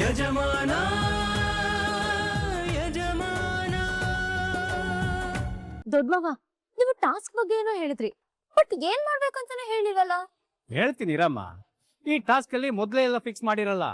ಯಜಮಾನ ಯಜಮಾನ. ದೊಡ್ಡಮ್ಮ, ನೀವು ಟಾಸ್ಕ್ ಬಗ್ಗೆ ಏನೋ ಹೇಳಿದ್ರಿ, ಬಟ್ ಏನ್ ಮಾಡ್ಬೇಕಂತಾನೆ ಹೇಳಿರಲ್ಲ. ಹೇಳ್ತೀನಿ ರಮ್ಮ. ಈ ಟಾಸ್ಕ್ ಅಲ್ಲಿ ಮೊದಲೇ ಎಲ್ಲ ಫಿಕ್ಸ್ ಮಾಡಿರಲ್ಲ.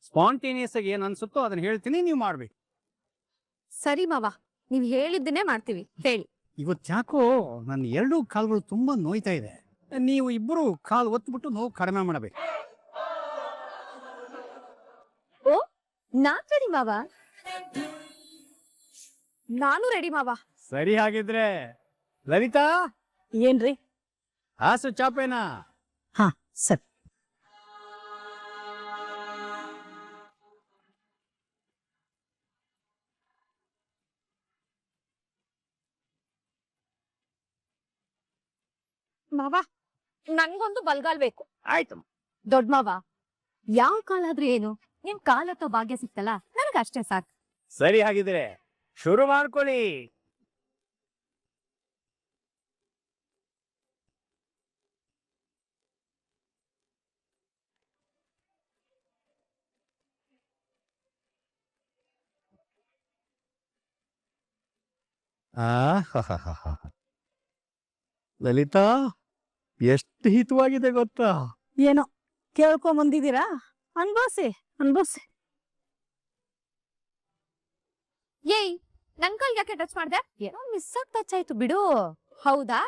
ಸ್ಪಾಂಟೇನಿಯಸ್ ಆಗಿ ಏನ್ ಅನ್ಸುತ್ತೋ ಅದನ್ನ ಹೇಳ್ತೀನಿ, ನೀವು ಮಾಡ್ಬೇಕು. ಸರಿ ಮಾವ, ನೀವ್ ಹೇಳಿದ್ದನ್ನೇ ಮಾಡ್ತೀವಿ, ಹೇಳಿ. ಇವತ್ತು ಯಾಕೋ ನನ್ನ ಎರಡೂ ಕಾಲುಗಳು ತುಂಬಾ ನೋಯ್ತಾ ಇದೆ. ನೀವು ಇಬ್ಬರು ಕಾಲು ಒತ್ಬಿಟ್ಟು ನೋವು ಕಡಿಮೆ ಮಾಡಬೇಕು. ಓ, ನಾನ್ ರೆಡಿ ಮಾವ. ನಾನು ರೆಡಿ ಮಾವ. ಸರಿ, ಹಾಗಿದ್ರೆ ಲಲಿತಾ. ಏನ್ರಿ? ಹಾಸು ಚಾಪೇನಾ? ಹಾ, ಸರಿ. ಮಾವ, ನನ್ಗೊಂದು ಬಲ್ಗಾಲ್ ಬೇಕು. ಆಯ್ತು. ದೊಡ್ಡ ಮಾವ, ಯಾವ ಕಾಲಾದ್ರೂ ಏನು, ನಿಮ್ ಕಾಲತ್ತೋ ಭಾಗ್ಯ ಸಿಕ್ತಲ್ಲ, ನನಗಷ್ಟೇ ಸಾಕು. ಸರಿ, ಹಾಗಿದ್ರೆ ಶುರು ಮಾಡ್ಕೊಳ್ಳಿ. ಲಲಿತಾ, ಎಷ್ಟು ಹಿತವಾಗಿದೆ ಗೊತ್ತಾ? ಏನೋ ಕೇಳ್ಕೊಂಡ್ ಬಂದಿದ್ದೀರಾ? ಅನ್ಭವ್ಸಿ ಅನ್ಭವ್ಸಿ. ಏಯ್, ನನ್ ಕಾಲ್ ಯಾಕೆ ಟಚ್ ಮಾಡ್ದೆ? ಏನೋ ಮಿಸ್ ಆಗಿ ಟಚ್ ಆಯ್ತು ಬಿಡು. ಹೌದಾ,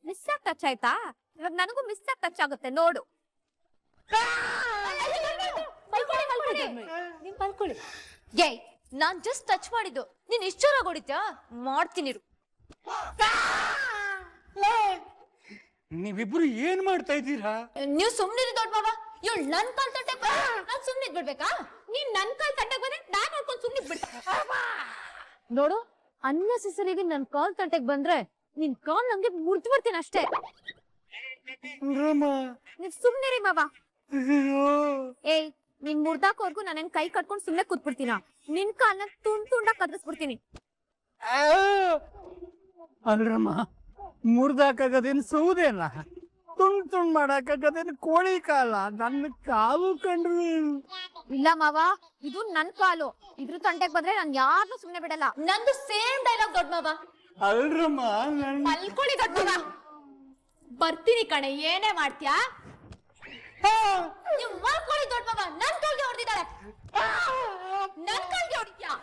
ಮಿಸ್ ಆಗಿ ಟಚ್ ಆಯ್ತಾ? ಇವಾಗ ನನಗೂ ಮಿಸ್ ಆಗಿ ಟಚ್ ಆಗುತ್ತೆ ನೋಡು. ಏಯ್, ನಾನ್ ಜಸ್ಟ್ ಟಚ್ ಮಾಡಿದ್ದು, ನೀನ್ ಇಷ್ಟು ಜೋರಾಗಿ ಹೊಡಿತ್ಯಾ? ಮಾಡ್ತೀನಿ ಇರು. ನೀವಿಬ್ರು ಏನ್ ಮಾಡ್ತಾ ಇದ್ದೀರಾ? ನೀವ್ ಸುಮ್ನಿರಿ ದೊಡ್ಡ ಬಾಬಾ. ಇವಳು ನನ್ ಕಾಲ್ ತಟ್ಟೆ ನಾನ್ ಸುಮ್ನಿದ್ ಬಿಡ್ಬೇಕಾ? ನೀನ್ ನನ್ ಕಾಲ್ ತಟ್ಟೆ ಬಂದ್ರೆ ನಾನ್ ನೋಡ್ಕೊಂಡ್ ಸುಮ್ನಿದ್ ಬಿಡ್ತ. ನೋಡು, ಅನ್ನೆಸೆಸರಿಗೆ ನನ್ ಕಾಲ್ ತಟ್ಟೆಗ್ ಬಂದ್ರೆ ನಿನ್ ಕಾಲ್ ನಂಗೆ ಮುರ್ದು ಬಿಡ್ತೀನಿ ಅಷ್ಟೇ. ನೀವ್ ಸುಮ್ನಿರಿ ಮಾವ. ಏಯ್, ನೀನ್ ಮುರ್ದಾಕೋರ್ಗು ನಾನು ಹೆಂಗ್ ಕೈ ಕಟ್ಕೊಂಡ್ ಸುಮ್ನೆ ಕೂತ್ಬಿಡ್ತೀನ. ನಿನ್ ಕಾಲ್ನ ತುಂಡಾಗ್ ಕದ್ರಿಸ್ಬಿಡ್ತೀನಿ. ಅಲ್ರಮ್ಮ, ಮುರ್ದಾಕಾಗದೇನು ಸೌದೇನ? ತುಂಡ್ ಮಾಡಾಕಾಗದೇನು ಕೋಳಿ ಕಾಲ? ನನ್ನ ಕಾಲು ಕಂಡ್ರಿ. ಇಲ್ಲ ಮಾವ, ಇದು ನನ್ ಕಾಲು. ಇದ್ರ ತಂಟೆಗ್ ಬಂದ್ರೆ ನಾನ್ ಯಾರನ್ನೂ ಸುಮ್ನೆ ಬಿಡಲ್ಲ. ನಂದು ಸೇಮ್ ಡೈಲಾಗ್ ದೊಡ್ಡ ಮಾವ. ಅಲ್ರಮ್ಮ, ಮಲ್ಕೊಳ್ಳಿ ದೊಡ್ಡ ಮಾವ. ಬರ್ತೀನಿ ಕಣೆ, ಏನೇ ಮಾಡ್ತೀಯಾ? ನೀವು ಮಲ್ಕೊಳ್ಳಿ ದೊಡ್ಡ ಮಾವ. ನನ್ ಕಾಲ್ಗೆ ಹೊಡೆದಿದ್ದಾಳೆ. ನನ್ ಕಾಲ್ಗೆ ಹೊಡಿತ್ಯಾ?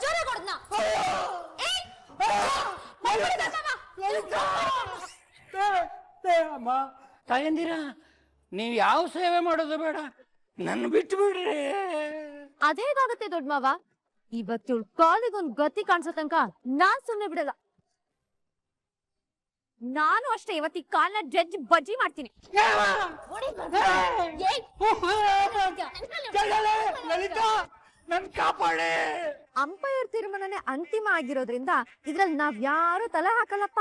ಜೋರಾಗಿ ಹೊಡೆದ್ನ. ಅಮ್ಮ ತಾಯಂದಿರ, ನೀವ್ ಯಾವ ಸೇವೆ ಮಾಡೋದು ಬೇಡ, ನನ್ನ ಬಿಟ್ಟು ಬಿಡ್ರಿ. ಅದೇಗಾಗತ್ತೆ ದೊಡ್ಡ ಮಾವ. ಇವತ್ತು ಕಾಲಿಗೊಂದ್ ಗತಿ ಕಾಣಿಸೋ ತನಕ ನಾನ್ ಸುಮ್ನೆ ಬಿಡಲ್ಲ. ನಾನು ಅಷ್ಟೇ, ಇವತ್ತಿ ಕಾಲ್ನ ಜಡ್ಜ್ ಬಜ್ಜಿ ಮಾಡ್ತೀನಿ. ಅಂಪೈರ್ ತೀರ್ಮಾನನೇ ಅಂತಿಮ ಆಗಿರೋದ್ರಿಂದ ಇದ್ರಲ್ಲಿ ನಾವ್ ಯಾರು ತಲೆ ಹಾಕಲ್ಲಪ್ಪ.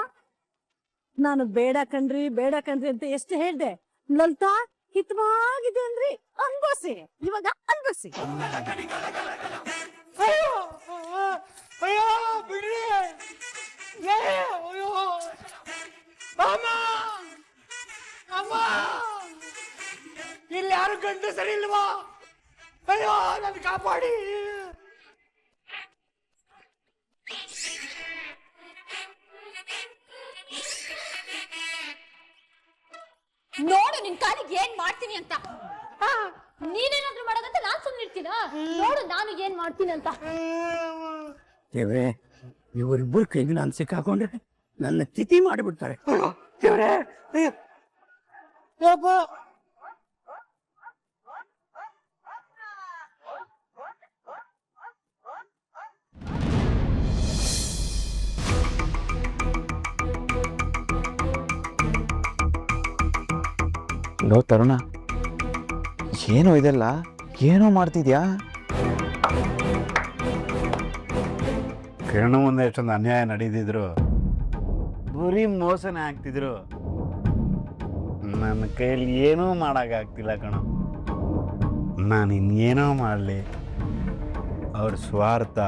ನಾನು ಬೇಡ ಕಣ್ರಿ ಬೇಡ ಕಣ್ರಿ ಅಂತ ಎಷ್ಟು ಹೇಳ್ದೆ. ಲಲಿತಾ, ಹಿತವಾಗಿದೆ ಅಂದ್ರಿ, ಅನ್ಭವ್ಸಿ. ಇವಾಗ ಅನ್ಭವ್ಸಿ. ಅಯ್ಯೋ ಬಿಡ್ರಿ. ಅಯ್ಯೋ ಅಮ್ಮ, ಅಮ್ಮ, ಇಲ್ಲಿ ಯಾರು ಗಂಡು ಸರಿ ಇಲ್ವಾ? ಅಯ್ಯೋ, ನನ್ನ ಕಾಪಾಡಿ. ನೋಡು ನಿನ್ ಕಾಲಿಗೆ ಏನ್ ಮಾಡ್ತೀನಿ ಅಂತ. ನೀನೇನಾದ್ರೂ ಮಾಡೋದಂತ ನಾನ್ ಸುಮ್ನಿರ್ತೀನ? ನೋಡು ನಾನು ಏನ್ ಮಾಡ್ತೀನಿ ಅಂತ. ದೇವ್ರೆ, ಇವರಿಬ್ಬರು ಕೈಗೆ ನಾನು ಸಿಕ್ಕಾಕೊಂಡ್ರೆ ನನ್ನ ತಿಥಿ ಮಾಡಿಬಿಡ್ತಾರೆ. ದೇವ್ರೆ, ಲೋ ತರುಣ, ಏನೋ ಇದೆಲ್ಲ, ಏನೋ ಮಾಡ್ತಿದ್ಯಾ? ಕಿರಣ ಮುಂದೆ ಎಷ್ಟೊಂದು ಅನ್ಯಾಯ ನಡೀತಿದ್ರು, ಬರೀ ಮೋಸನೇ ಆಗ್ತಿದ್ರು. ನನ್ನ ಕೈಯಲ್ಲಿ ಏನೂ ಮಾಡೋಕ್ಕಾಗ್ತಿಲ್ಲ ಕಣೋ. ನಾನು ಇನ್ನೇನೋ ಮಾಡಲಿ, ಅವ್ರ ಸ್ವಾರ್ಥ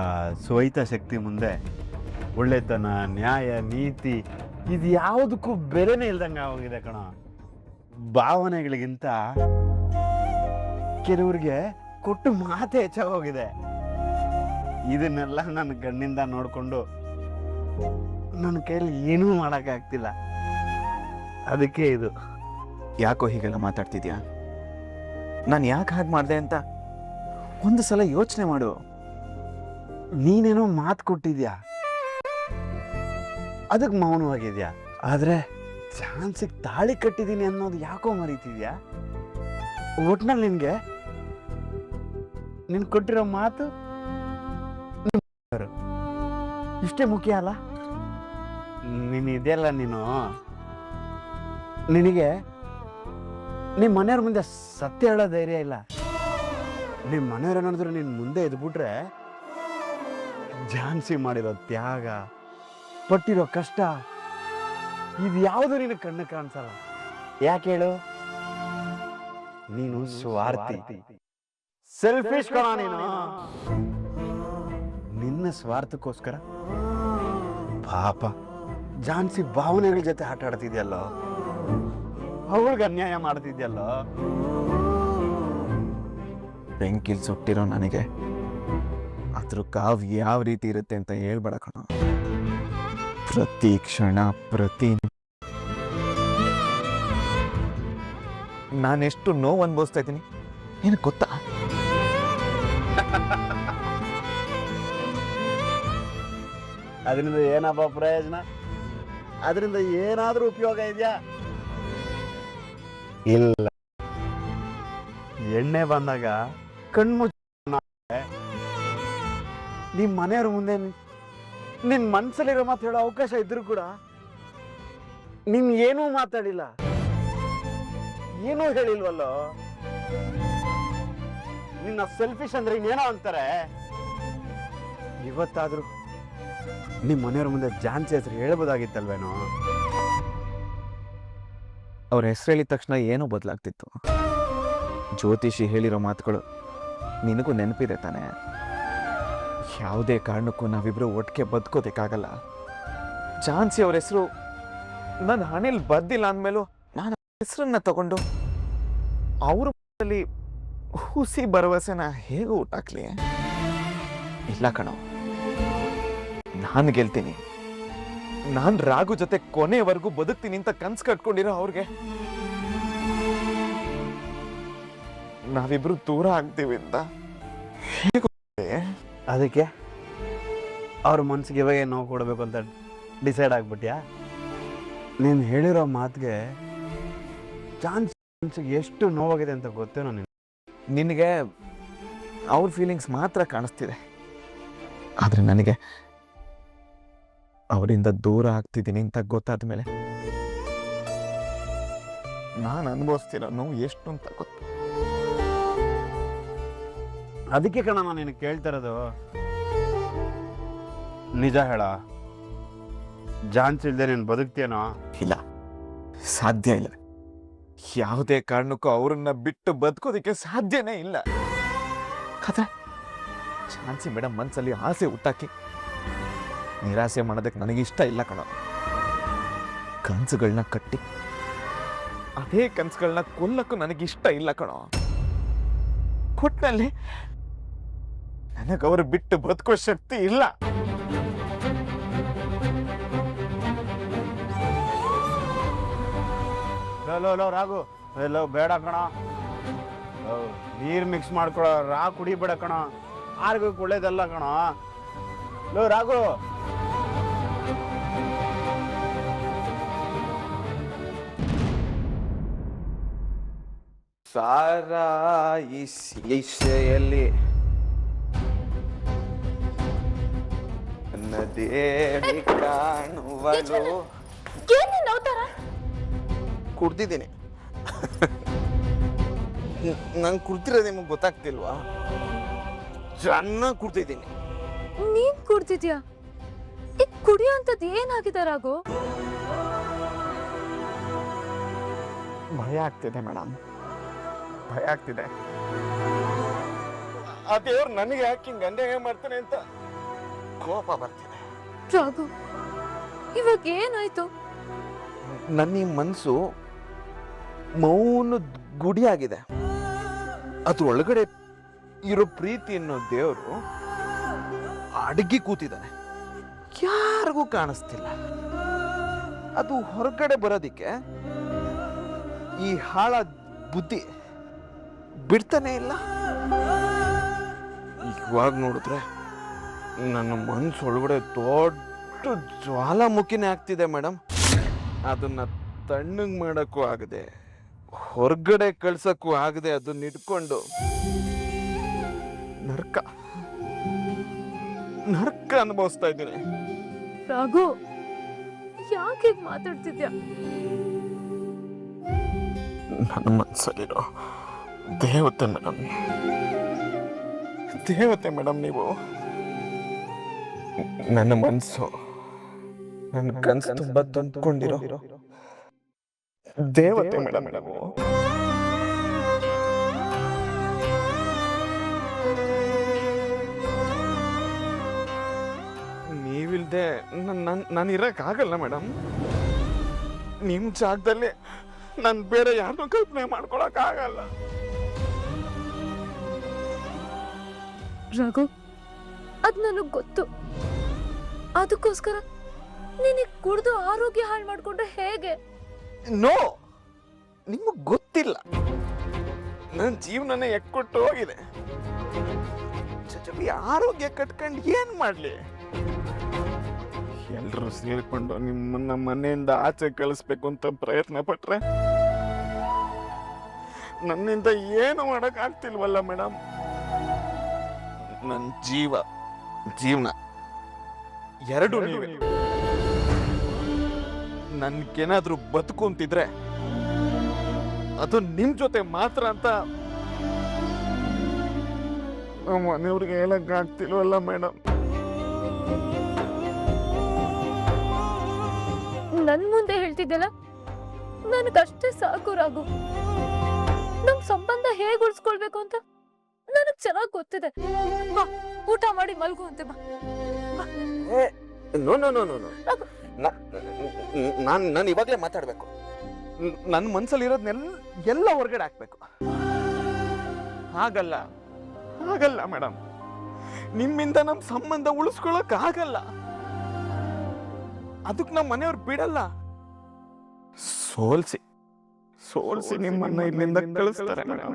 ಸ್ವೈತ ಶಕ್ತಿ ಮುಂದೆ ಒಳ್ಳೆತನ, ನ್ಯಾಯ, ನೀತಿ ಇದು ಯಾವುದಕ್ಕೂ ಬೆಲೆನೇ ಇಲ್ದಂಗೆ ಆಗೋಗಿದೆ ಕಣೋ. ಭಾವನೆಗಳಿಗಿಂತ ಕೆಲವ್ರಿಗೆ ಕೊಟ್ಟು ಮಾತೆ ಹೆಚ್ಚಾಗೋಗಿದೆ. ಇದನ್ನೆಲ್ಲ ನನ್ನ ಕಣ್ಣಿಂದ ನೋಡ್ಕೊಂಡು ನನ್ನ ಕೈಯಲ್ಲಿ ಏನೂ ಮಾಡೋಕ್ಕಾಗ್ತಿಲ್ಲ. ಅದಕ್ಕೆ ಇದು. ಯಾಕೋ ಹೀಗೆಲ್ಲ ಮಾತಾಡ್ತಿದ್ಯಾ? ನಾನು ಯಾಕೆ ಹಾಗೆ ಮಾಡಿದೆ ಅಂತ ಒಂದು ಸಲ ಯೋಚನೆ ಮಾಡು. ನೀನೇನೋ ಮಾತು ಕೊಟ್ಟಿದ್ಯಾ, ಅದಕ್ಕೆ ಮೌನವಾಗಿದ್ಯಾ. ಆದ್ರೆ ಚಾನ್ಸಿಗೆ ತಾಳಿ ಕಟ್ಟಿದ್ದೀನಿ ಅನ್ನೋದು ಯಾಕೋ ಮರೀತಿದ್ಯಾ. ಒಟ್ನಲ್ಲಿ ನಿನ್ ಕೊಟ್ಟಿರೋ ಮಾತು ಇಷ್ಟೇ ಮುಖ್ಯ ಅಲ್ಲ. ಇದೆಯಲ್ಲ ನಿನಗೆ ನಿಮ್ಮ ಮನೆಯವ್ರ ಮುಂದೆ ಸತ್ಯ ಹೇಳೋ ಧೈರ್ಯ ಇಲ್ಲ. ನಿಮ್ಮ ಮನೆಯವ್ರು ಏನಾದ್ರು ನಿನ್ ಮುಂದೆ ಎದ್ಬಿಟ್ರೆ ಝಾನ್ಸಿ ಮಾಡಿರೋ ತ್ಯಾಗ, ಪಟ್ಟಿರೋ ಕಷ್ಟ, ಇದು ಯಾವುದು ನಿನ್ನ ಕಣ್ಣು ಕಾಣಿಸಲ್ಲ. ಯಾಕೆ ಹೇಳು? ನೀನು ಸ್ವಾರ್ಥಿ, ಸೆಲ್ಫಿಶ್ ಕಣ ನೀನು. ನಿನ್ನ ಸ್ವಾರ್ಥಕ್ಕೋಸ್ಕರ ಪಾಪ ಝಾನ್ಸಿ ಭಾವನೆಗಳ ಜೊತೆ ಆಟ ಆಡ್ತಿದ್ಯಲ್ಲೋ, ಅವಳಿಗೆ ಅನ್ಯಾಯ ಮಾಡ್ತಿದ್ಯಲ್ಲೋ. ಬೆಂಕಿಲ್ ಸುಟ್ಟಿರೋ ನನಗೆ ಅದ್ರ ಕಾವು ಯಾವ ರೀತಿ ಇರುತ್ತೆ ಅಂತ ಹೇಳ್ಬೇಡ ಕಣ. ಪ್ರತಿ ಕ್ಷಣ, ಪ್ರತಿ ನಾನೆಷ್ಟು ನೋವು ಅನುಭವಿಸ್ತಾ ಇದ್ದೀನಿ ನಿನಗೆ ಗೊತ್ತಾ? ಅದರಿಂದ ಏನಪ್ಪ ಪ್ರಯೋಜನ? ಅದರಿಂದ ಏನಾದ್ರೂ ಉಪಯೋಗ ಇದೆಯಾ? ಇಲ್ಲ. ಎಣ್ಣೆ ಬಂದಾಗ ಕಣ್ಮುಚ್ಚ ನಿಮ್ ಮನೆಯವ್ರ ಮುಂದೆ ನಿನ್ ಮನ್ಸಲ್ಲಿರೋ ಮಾತು ಹೇಳೋ ಅವಕಾಶ ಇದ್ರು ಕೂಡ ನೀನ್ ಏನೂ ಮಾತಾಡಿಲ್ಲ, ಏನೂ ಹೇಳಿಲ್ವಲ್ಲೋ. ನಿನ್ನ ಸೆಲ್ಫಿಶ್ ಅಂದ್ರೆ ಇನ್ನೇನೋ ಅಂತಾರೆ. ಇವತ್ತಾದ್ರೂ ನಿಮ್ ಮನೆಯವ್ರ ಮುಂದೆ ಝಾನ್ಸಿ ಹೆಸರು ಹೇಳ್ಬೋದಾಗಿತ್ತಲ್ವೇನೋ. ಅವ್ರ ಹೆಸರು ಹೇಳಿದ ತಕ್ಷಣ ಏನೋ ಬದಲಾಗ್ತಿತ್ತು. ಜ್ಯೋತಿಷಿ ಹೇಳಿರೋ ಮಾತುಗಳು ನಿನಗೂ ನೆನಪಿದೆ ತಾನೆ? ಯಾವುದೇ ಕಾರಣಕ್ಕೂ ನಾವಿಬ್ರು ಒಟ್ಟಿಗೆ ಬದುಕೋದಕ್ಕಾಗಲ್ಲ. ಝಾನ್ಸಿ ಅವ್ರ ಹೆಸರು ನನ್ನ ಹಣೆಯಲ್ಲಿ ಬರ್ದಿಲ್ಲ ಅಂದಮೇಲೂ ನಾನು ಹೆಸರನ್ನ ತಗೊಂಡು ಅವ್ರ ಮನೆಯಲ್ಲಿ ಹುಸಿ ಭರವಸೆನ ಹೇಗೆ ಊಟಾಕ್ಲಿ? ಇಲ್ಲ ಕಣೋ, ನಾನು ಗೆಲ್ತೀನಿ. ನಾನು ರಾಘು ಜೊತೆ ಕೊನೆವರೆಗೂ ಬದುಕ್ತೀನಿ ಅಂತ ಕನ್ಸು ಕಟ್ಕೊಂಡಿರೋ ಅವ್ರಿಗೆ ನಾವಿಬ್ರು ದೂರ ಆಗ್ತೀವಿ ಅಂತ ಅದಕ್ಕೆ ಅವ್ರ ಮನ್ಸಿಗೆ ಇವಾಗ ನೋವು ಕೊಡಬೇಕು ಅಂತ ಡಿಸೈಡ್ ಆಗ್ಬಿಟ್ಯಾ? ನೀನು ಹೇಳಿರೋ ಮಾತಿಗೆ ಚಾನ್ಸಿಗೆ ಎಷ್ಟು ನೋವಾಗಿದೆ ಅಂತ ಗೊತ್ತೇನೋ ನಿನಗೆ ಅವ್ರ ಫೀಲಿಂಗ್ಸ್ ಮಾತ್ರ ಕಾಣಿಸ್ತಿದೆ. ಆದರೆ ನನಗೆ ಅವರಿಂದ ದೂರ ಆಗ್ತಿದ್ದೀನಿ ಅಂತ ಗೊತ್ತಾದ ಮೇಲೆ ನಾನು ಅನುಭವಿಸ್ತಿರೋ ನೋವು ಎಷ್ಟು ಅಂತ ಗೊತ್ತು. ಅದಕ್ಕೆ ಕಣ ನಾನು ನಿನಗೆ ಕೇಳ್ತಾ ಇರೋದು. ನಿಜ ಹೇಳ, ಝಾನ್ಸಿ ಇಲ್ದೆ ನೀನು ಬದುಕ್ತೇನೋ? ಇಲ್ಲ, ಸಾಧ್ಯ ಇಲ್ಲ. ಯಾವುದೇ ಕಾರಣಕ್ಕೂ ಅವರನ್ನ ಬಿಟ್ಟು ಬದುಕೋದಕ್ಕೆ ಸಾಧ್ಯನೇ ಇಲ್ಲ. ಆದ್ರೆ ಝಾನ್ಸಿ ಮೇಡಮ್ ಮನಸ್ಸಲ್ಲಿ ಆಸೆ ಹುಟ್ಟಾಕಿ ನಿರಾಸೆ ಮಾಡೋದಕ್ಕೆ ನನಗಿಷ್ಟ ಇಲ್ಲ ಕಣ. ಕನಸುಗಳನ್ನ ಕಟ್ಟಿ ಅದೇ ಕನಸುಗಳನ್ನ ಕೊಲ್ಲಕ್ಕೂ ನನಗಿಷ್ಟ ಇಲ್ಲ ಕಣ. ಕೊಟ್ಟಲ್ಲಿ ನನಗವರು ಬಿಟ್ಟು ಬದುಕೋ ಶಕ್ತಿ ಇಲ್ಲ. ಲೋ ರಾಘು, ಎಲ್ಲೋ ಬೇಡ ಕಣ. ನೀರು ಮಿಕ್ಸ್ ಮಾಡ್ಕೊಳ ರಾ ಕುಡಿಬೇಡ ಕಣ, ಆರೋಗ್ಯಕ್ಕೆ ಒಳ್ಳೇದಲ್ಲ ಕಣ. ಲೋ ರಾಘು, ಸಾರಾ ಈಸೆಯಲ್ಲಿ ನದೇವಿ ಕಾಣುವಳು. ಏನೇನು ಅವತಾರ? ಕುಡ್ದಿದ್ದೀನಿ. ನಂಗೆ ಕುಡ್ದಿರೋದು ನಿಮಗೆ ಗೊತ್ತಾಗ್ತಿಲ್ವಾ? ಚೆನ್ನಾಗಿ ಕುಡ್ತಿದ್ದೀನಿ. ನೀನ್ ಕುಡ್ತಿದ್ಯಾ? ಈ ಕುಡಿಯೋ ಅಂತದ್ ಏನಾಗಿದೆ ರಾಘು? ಭಯ ಆಗ್ತಿದೆ ಮೇಡಮ್, ಭಯ ಆಗ್ತಿದೆ. ಆ ದೇವ್ರು ನನಗೆ ಯಾಕೆ ಹಿಂಗೆ ಅನ್ಯಾಯ ಮಾಡ್ತಾನೆ ಅಂತ ಕೋಪ ಬರ್ತಿದೆ. ರಾಘು, ಇವಾಗ ಏನಾಯ್ತು? ನನ್ನ ಈ ಮನಸ್ಸು ಮೌನ ಗುಡಿಯಾಗಿದೆ. ಅದ್ರ ಒಳಗಡೆ ಇರೋ ಪ್ರೀತಿ ಅನ್ನೋ ದೇವರು ಅಡಗಿ ಕೂತಿದ್ದಾನೆ, ಯಾರಿಗೂ ಕಾಣಿಸ್ತಿಲ್ಲ. ಅದು ಹೊರಗಡೆ ಬರೋದಿಕ್ಕೆ ಈ ಹಾಳ ಬುದ್ಧಿ ಬಿಡ್ತಾನೆ ಇಲ್ಲ. ಇವಾಗ ನೋಡಿದ್ರೆ ನನ್ನ ಮನ್ಸೊಳಗಡೆ ದೊಡ್ಡ ಜ್ವಾಲಾಮುಖಿನೇ ಆಗ್ತಿದೆ ಮೇಡಮ್. ಅದನ್ನ ತಣ್ಣಗೆ ಮಾಡಕ್ಕೂ ಆಗದೆ, ಹೊರಗಡೆ ಕಳ್ಸಕ್ಕೂ ಆಗದೆ, ಅದನ್ನ ಇಟ್ಕೊಂಡು ನರ್ಕ ನರ್ಕ ಅನುಭವಿಸ್ತಾ ಇದ್ದೀನಿ. ರಾಘು, ಯಾಕೆ ಹೀಗ್ ಮಾತಾಡ್ತಿದ್ಯಾ? ನನ್ನ ಮನಸ್ಸಲ್ಲಿರೋ ದೇವತೆ ಮೇಡಮ್, ದೇವತೆ ಮೇಡಮ್ ನೀವು. ನನ್ನ ಮನಸ್ಸು, ನನ್ನ ಕನಸು ತುಂಬಾ ತಂದ್ಕೊಂಡಿರೋ ದೇವತೆ ಮೇಡಮ್ ನೀವು. ನೀವಿಲ್ದೆ ನಾನು ಇರಕ್ಕಾಗಲ್ಲ ಮೇಡಮ್. ನಿಮ್ ಜಾಗದಲ್ಲಿ ನಾನು ಬೇರೆ ಯಾರನ್ನೂ ಕಲ್ಪನೆ ಮಾಡ್ಕೊಳಕ್ ಆಗಲ್ಲ. ರಾಘು, ಅದ್ ನನಗ್ ಗೊತ್ತು. ಅದಕ್ಕೋಸ್ಕರ ನೀನಿಗ್ ಕುಡ್ದು ಆರೋಗ್ಯ ಹಾಳು ಮಾಡ್ಕೊಂಡ್ರೆ ಹೇಗೆ? ನೋ, ನಿಮಗ್ ಗೊತ್ತಿಲ್ಲ. ನನ್ನ ಜೀವನನೇ ಎಕ್ಕೊಟ್ಟು ಹೋಗಿದೆ. ಈ ಆರೋಗ್ಯ ಕಟ್ಕೊಂಡು ಏನ್ ಮಾಡ್ಲಿ? ಎಲ್ರೂ ಸೇರ್ಕೊಂಡು ನಿಮ್ಮನ್ನ ಮನೆಯಿಂದ ಆಚೆ ಕಳಿಸ್ಬೇಕು ಅಂತ ಪ್ರಯತ್ನ ಪಟ್ರೆ ನನ್ನಿಂದ ಏನು ಮಾಡಕ್ ಆಗ್ತಿಲ್ವಲ್ಲ ಮೇಡಮ್. ನನ್ನ ಜೀವನ ಎರಡು ನೀವೇ. ನನ್ಗೇನಾದ್ರೂ ಬದುಕುಂತಿದ್ರೆ ಅದು ನಿಮ್ ಜೊತೆ ಮಾತ್ರ ಅಂತ ಮನೆಯವ್ರಿಗೆ ಹೇಳಕ್ ಆಗ್ತಿಲ್ವಲ್ಲ ಮೇಡಮ್. ನನ್ ಮುಂದೆ ಹೇಳ್ತಿದ್ದಲ್ಲ, ನನಗಷ್ಟೇ ಸಾಕು ರಾಘು. ನಮ್ ಸಂಬಂಧ ಹೇಗ್ ಉಳಿಸ್ಕೊಳ್ಬೇಕು ಅಂತ ನನಗ್ ಚೆನ್ನಾಗ್ ಗೊತ್ತಿದೆ. ಬಾ, ಊಟ ಮಾಡಿ ಮಲ್ಗು ಅಂತೆ ಬಾ. No no no no no, ನಾನು ಇವಾಗಲೇ ಮಾತಾಡ್ಬೇಕು. ನನ್ನ ಮನ್ಸಲ್ಲಿ ಇರೋದನ್ನೆಲ್ಲ ಹೊರಗಡೆ ಹಾಕ್ಬೇಕು. ಹಾಗಲ್ಲ ಮೇಡಮ್, ನಿಮ್ಮಿಂದ ನಮ್ಮ ಸಂಬಂಧ ಉಳಿಸ್ಕೊಳಕ್ ಆಗಲ್ಲ. ಅದಕ್ಕೆ ನಮ್ಮ ಮನೆಯವ್ರು ಬಿಡಲ್ಲ. ಸೋಲ್ಸಿ ನಿಮ್ಮನ್ನ ಇಲ್ಲಿಂದ ಕಳಿಸ್ತಾರೆ ಮೇಡಮ್.